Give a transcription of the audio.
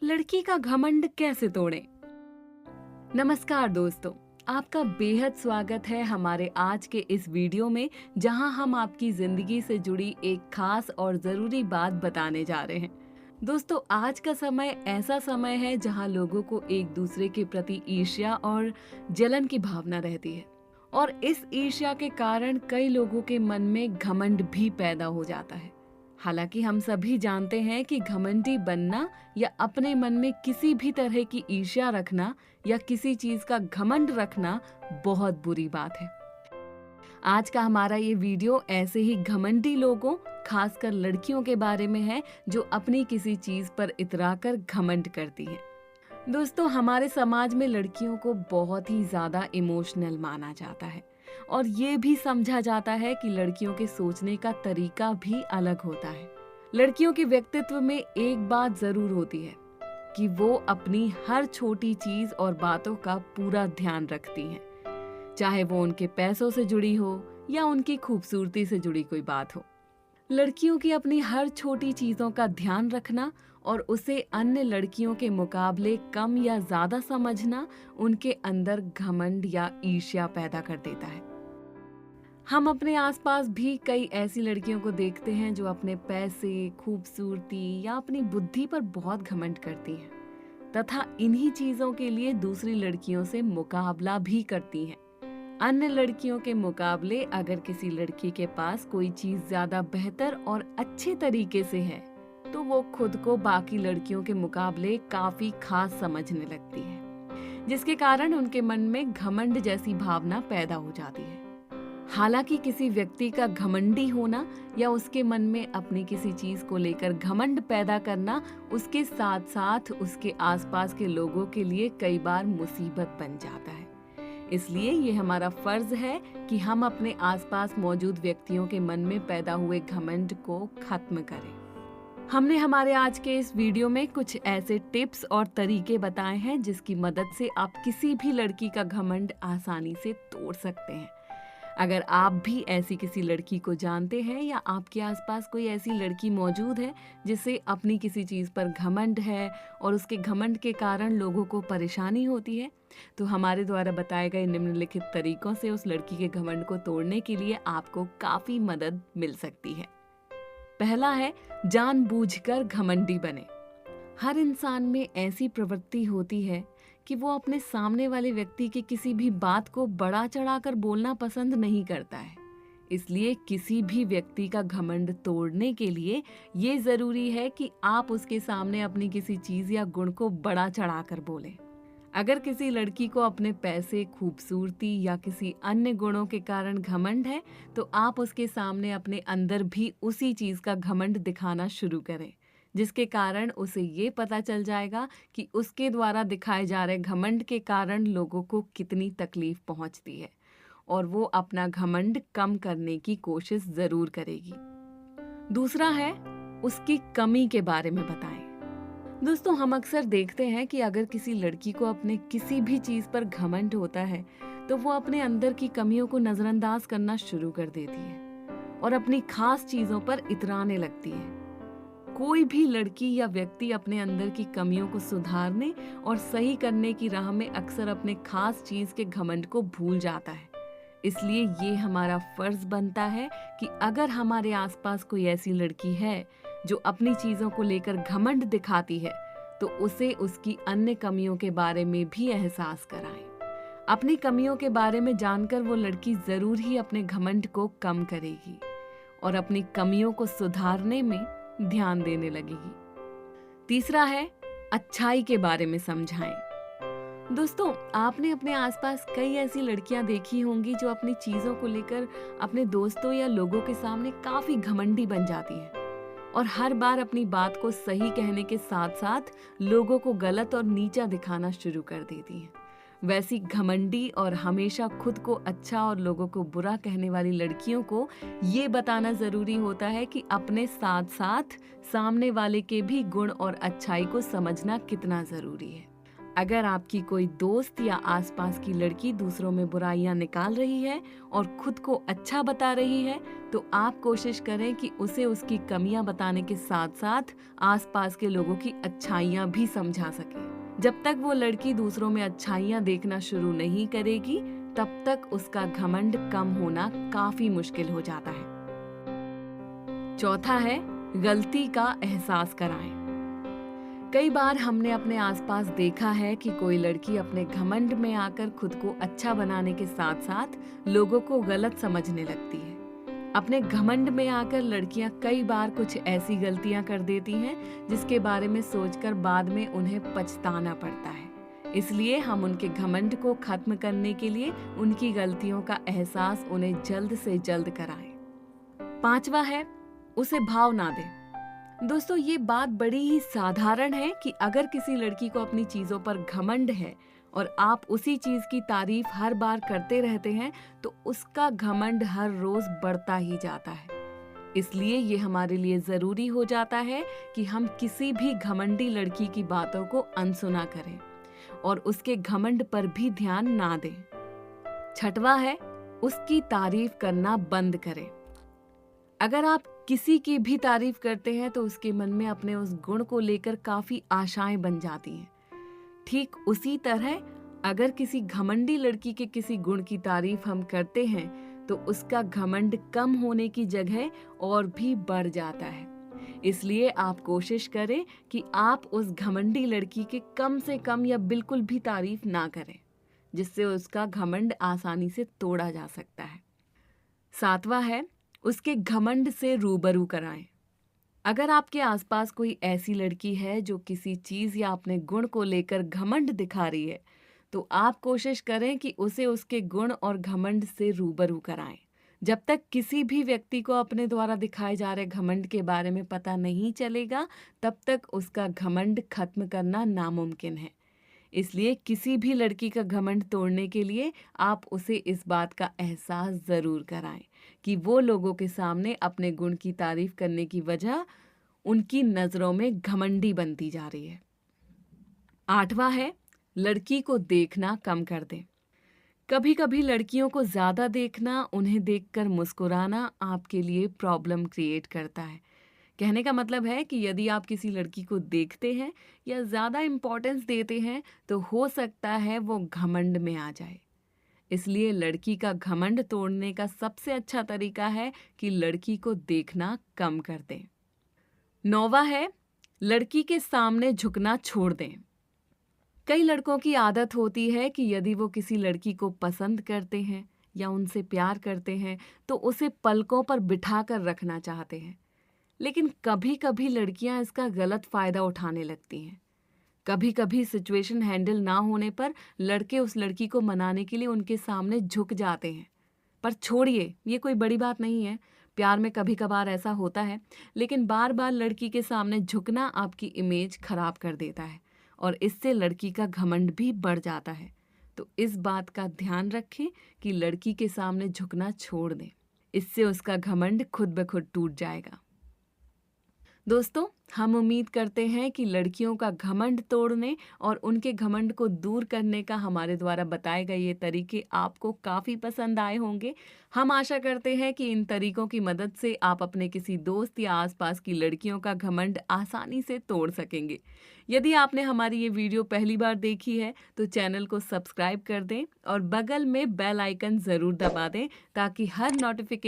लड़की का घमंड कैसे तोड़ें? नमस्कार दोस्तों, आपका बेहद स्वागत है हमारे आज के इस वीडियो में, जहां हम आपकी जिंदगी से जुड़ी एक खास और जरूरी बात बताने जा रहे हैं। दोस्तों, आज का समय ऐसा समय है जहां लोगों को एक दूसरे के प्रति ईर्ष्या और जलन की भावना रहती है, और इस ईर्ष्या के कारण कई लोगों के मन में घमंड भी पैदा हो जाता है। हालांकि हम सभी जानते हैं कि घमंडी बनना या अपने मन में किसी भी तरह की ईर्ष्या रखना या किसी चीज का घमंड रखना बहुत बुरी बात है। आज का हमारा ये वीडियो ऐसे ही घमंडी लोगों, खासकर लड़कियों के बारे में है जो अपनी किसी चीज पर इतराकर घमंड करती हैं। दोस्तों, हमारे समाज में लड़कियों को बहुत ही ज्यादा इमोशनल माना जाता है, और ये भी समझा जाता है कि लड़कियों के सोचने का तरीका भी अलग होता है। लड़कियों के व्यक्तित्व में एक बात जरूर होती है कि वो अपनी हर छोटी चीज और बातों का पूरा ध्यान रखती हैं, चाहे वो उनके पैसों से जुड़ी हो या उनकी खूबसूरती से जुड़ी कोई बात हो। लड़कियों की अपनी हर छोटी चीजों का ध्यान रखना और उसे अन्य लड़कियों के मुकाबले कम या ज्यादा समझना उनके अंदर घमंड या ईर्ष्या पैदा कर देता है। हम अपने आसपास भी कई ऐसी लड़कियों को देखते हैं जो अपने पैसे, खूबसूरती या अपनी बुद्धि पर बहुत घमंड करती हैं तथा इन्हीं चीजों के लिए दूसरी लड़कियों से मुकाबला भी करती हैं। अन्य लड़कियों के मुकाबले अगर किसी लड़की के पास कोई चीज ज्यादा बेहतर और अच्छे तरीके से है तो वो खुद को बाकी लड़कियों के मुकाबले काफी खास समझने लगती है, जिसके कारण उनके मन में घमंड जैसी भावना पैदा हो जाती है। हालांकि किसी व्यक्ति का घमंडी होना या उसके मन में अपनी किसी चीज को लेकर घमंड पैदा करना उसके साथ साथ उसके आसपास के लोगों के लिए कई बार मुसीबत बन जाता है। इसलिए ये हमारा फर्ज है कि हम अपने आसपास मौजूद व्यक्तियों के मन में पैदा हुए घमंड को खत्म करें। हमने हमारे आज के इस वीडियो में कुछ ऐसे टिप्स और तरीके बताए हैं जिसकी मदद से आप किसी भी लड़की का घमंड आसानी से तोड़ सकते हैं। अगर आप भी ऐसी किसी लड़की को जानते हैं या आपके आसपास कोई ऐसी लड़की मौजूद है जिसे अपनी किसी चीज़ पर घमंड है और उसके घमंड के कारण लोगों को परेशानी होती है, तो हमारे द्वारा बताए गए निम्नलिखित तरीकों से उस लड़की के घमंड को तोड़ने के लिए आपको काफ़ी मदद मिल सकती है। पहला है, जानबूझकर घमंडी बने। हर इंसान में ऐसी प्रवृत्ति होती है कि वो अपने सामने वाले व्यक्ति की किसी भी बात को बढ़ा चढ़ाकर बोलना पसंद नहीं करता है। इसलिए किसी भी व्यक्ति का घमंड तोड़ने के लिए ये जरूरी है कि आप उसके सामने अपनी किसी चीज या गुण को बढ़ा चढ़ाकर बोलें। अगर किसी लड़की को अपने पैसे, खूबसूरती या किसी अन्य गुणों के कारण घमंड है तो आप उसके सामने अपने अंदर भी उसी चीज का घमंड दिखाना शुरू करें, जिसके कारण उसे ये पता चल जाएगा कि उसके द्वारा दिखाए जा रहे घमंड के कारण लोगों को कितनी तकलीफ पहुंचती है, और वो अपना घमंड कम करने की कोशिश जरूर करेगी। दूसरा है, उसकी कमी के बारे में बताएं। दोस्तों, हम अक्सर देखते हैं कि अगर किसी लड़की को अपने किसी भी चीज पर घमंड होता है तो वो अपने अंदर की कमियों को नजरअंदाज करना शुरू कर देती है और अपनी खास चीजों पर इतराने लगती है। कोई भी लड़की या व्यक्ति अपने अंदर की कमियों को सुधारने और सही करने की राह में अक्सर अपने खास चीज के घमंड को भूल जाता है। इसलिए ये हमारा फर्ज बनता है कि अगर हमारे आसपास कोई ऐसी लड़की है जो अपनी चीजों को लेकर घमंड दिखाती है तो उसे उसकी अन्य कमियों के बारे में भी एहसास कराएं। अपनी कमियों के बारे में जानकर वो लड़की जरूर ही अपने घमंड को कम करेगी और अपनी कमियों को सुधारने में ध्यान देने लगेगी। तीसरा है, अच्छाई के बारे में समझाएं। दोस्तों, आपने अपने आसपास कई ऐसी लड़कियां देखी होंगी जो अपनी चीजों को लेकर अपने दोस्तों या लोगों के सामने काफी घमंडी बन जाती हैं और हर बार अपनी बात को सही कहने के साथ साथ लोगों को गलत और नीचा दिखाना शुरू कर देती हैं। वैसी घमंडी और हमेशा खुद को अच्छा और लोगों को बुरा कहने वाली लड़कियों को ये बताना जरूरी होता है कि अपने साथ साथ सामने वाले के भी गुण और अच्छाई को समझना कितना जरूरी है। अगर आपकी कोई दोस्त या आसपास की लड़की दूसरों में बुराइयां निकाल रही है और खुद को अच्छा बता रही है, तो आप कोशिश करें कि उसे उसकी कमियां बताने के साथ साथ आसपास के लोगों की अच्छाइयां भी समझा सके। जब तक वो लड़की दूसरों में अच्छाइयां देखना शुरू नहीं करेगी, तब तक उसका घमंड कम होना काफी मुश्किल हो जाता है। चौथा है, गलती का एहसास कराएं। कई बार हमने अपने आसपास देखा है कि कोई लड़की अपने घमंड में आकर खुद को अच्छा बनाने के साथ साथ लोगों को गलत समझने लगती है। अपने घमंड में आकर लड़कियां कई बार कुछ ऐसी गलतियां कर देती हैं जिसके बारे में सोचकर बाद में उन्हें पछताना पड़ता है। इसलिए हम उनके घमंड को खत्म करने के लिए उनकी गलतियों का एहसास उन्हें जल्द से जल्द कराएं। पांचवा है, उसे भाव ना दें। दोस्तों, ये बात बड़ी ही साधारण है कि अगर किसी लड़की को अपनी चीजों पर घमंड है और आप उसी चीज की तारीफ हर बार करते रहते हैं, तो उसका घमंड हर रोज बढ़ता ही जाता है। इसलिए ये हमारे लिए जरूरी हो जाता है कि हम किसी भी घमंडी लड़की की बातों को अनसुना करें और उसके घमंड पर भी ध्यान ना दें। छठवां है, उसकी तारीफ करना बंद करें। अगर आप किसी की भी तारीफ करते हैं तो उसके मन में अपने उस गुण को लेकर काफी आशाएं बन जाती हैं। ठीक उसी तरह अगर किसी घमंडी लड़की के किसी गुण की तारीफ हम करते हैं तो उसका घमंड कम होने की जगह और भी बढ़ जाता है। इसलिए आप कोशिश करें कि आप उस घमंडी लड़की के कम से कम या बिल्कुल भी तारीफ ना करें, जिससे उसका घमंड आसानी से तोड़ा जा सकता है। सातवां है, उसके घमंड से रूबरू कराएं। अगर आपके आसपास कोई ऐसी लड़की है जो किसी चीज या अपने गुण को लेकर घमंड दिखा रही है, तो आप कोशिश करें कि उसे उसके गुण और घमंड से रूबरू कराएं। जब तक किसी भी व्यक्ति को अपने द्वारा दिखाए जा रहे घमंड के बारे में पता नहीं चलेगा, तब तक उसका घमंड खत्म करना नामुमकिन है। इसलिए किसी भी लड़की का घमंड तोड़ने के लिए आप उसे इस बात का एहसास जरूर कराएं कि वो लोगों के सामने अपने गुण की तारीफ करने की वजह उनकी नजरों में घमंडी बनती जा रही है। आठवां है, लड़की को देखना कम कर दें। कभी कभी लड़कियों को ज्यादा देखना, उन्हें देखकर मुस्कुराना आपके लिए प्रॉब्लम क्रिएट करता है। कहने का मतलब है कि यदि आप किसी लड़की को देखते हैं या ज़्यादा इम्पोर्टेंस देते हैं, तो हो सकता है वो घमंड में आ जाए। इसलिए लड़की का घमंड तोड़ने का सबसे अच्छा तरीका है कि लड़की को देखना कम कर दें। नौवां है, लड़की के सामने झुकना छोड़ दें। कई लड़कों की आदत होती है कि यदि वो किसी लड़की को पसंद करते हैं या उनसे प्यार करते हैं, तो उसे पलकों पर बिठा कर रखना चाहते हैं। लेकिन कभी कभी लड़कियां इसका गलत फायदा उठाने लगती हैं। कभी कभी सिचुएशन हैंडल ना होने पर लड़के उस लड़की को मनाने के लिए उनके सामने झुक जाते हैं। पर छोड़िए, ये कोई बड़ी बात नहीं है। प्यार में कभी कभार ऐसा होता है, लेकिन बार बार लड़की के सामने झुकना आपकी इमेज खराब कर देता है और इससे लड़की का घमंड भी बढ़ जाता है। तो इस बात का ध्यान रखें कि लड़की के सामने झुकना छोड़ दें। इससे उसका घमंड खुद ब खुद टूट जाएगा। दोस्तों, हम उम्मीद करते हैं कि लड़कियों का घमंड तोड़ने और उनके घमंड को दूर करने का हमारे द्वारा बताए गए ये तरीके आपको काफ़ी पसंद आए होंगे। हम आशा करते हैं कि इन तरीकों की मदद से आप अपने किसी दोस्त या आसपास की लड़कियों का घमंड आसानी से तोड़ सकेंगे। यदि आपने हमारी ये वीडियो पहली बार देखी है तो चैनल को सब्सक्राइब कर दें और बगल में बेल आइकन ज़रूर दबा दें ताकि हर नोटिफिकेशन